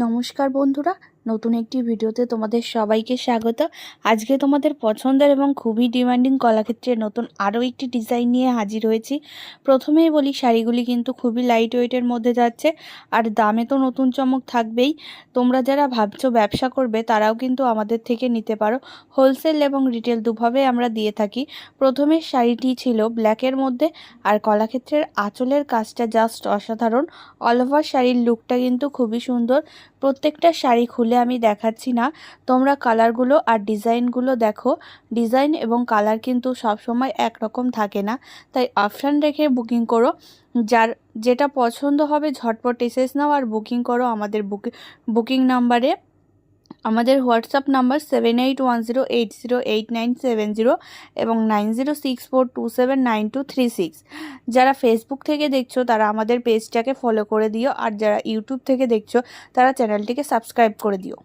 নমস্কার বন্ধুরা, নতুন একটি ভিডিওতে তোমাদের সবাইকে স্বাগত। আজকে তোমাদের পছন্দের এবং খুবই ডিমান্ডিং কলাক্ষেত্রের নতুন আরও একটি ডিজাইন নিয়ে হাজির হয়েছি। প্রথমেই বলি, শাড়িগুলি কিন্তু খুবই লাইট ওয়েটের মধ্যে যাচ্ছে, আর দামে তো নতুন চমক থাকবেই। তোমরা যারা ভাবছো ব্যবসা করবে তারাও কিন্তু আমাদের থেকে নিতে পারো। হোলসেল এবং রিটেল দুভাবে আমরা দিয়ে থাকি। প্রথমে শাড়িটি ছিল ব্ল্যাকের মধ্যে, আর কলাক্ষেত্রের আঁচলের কাজটা জাস্ট অসাধারণ। অল ওভার শাড়ির লুকটা কিন্তু খুবই সুন্দর। প্রত্যেকটা শাড়ি খুলে আমি দেখাচ্ছি না, তোমরা কালারগুলো আর ডিজাইনগুলো দেখো। ডিজাইন এবং কালার কিন্তু সবসময় একরকম থাকে না, তাই অপশান রেখে বুকিং করো। যার যেটা পছন্দ হবে ঝটপট এসএস নাও আর বুকিং করো আমাদের বুকিং নাম্বারে। আমাদের হোয়াটসঅ্যাপ নাম্বার 7810808970 এবং 9064279236। যারা ফেসবুক থেকে দেখছো তারা আমাদের পেজটাকে ফলো করে দিও, আর যারা ইউটিউব থেকে দেখছো তারা চ্যানেলটিকে সাবস্ক্রাইব করে দিও।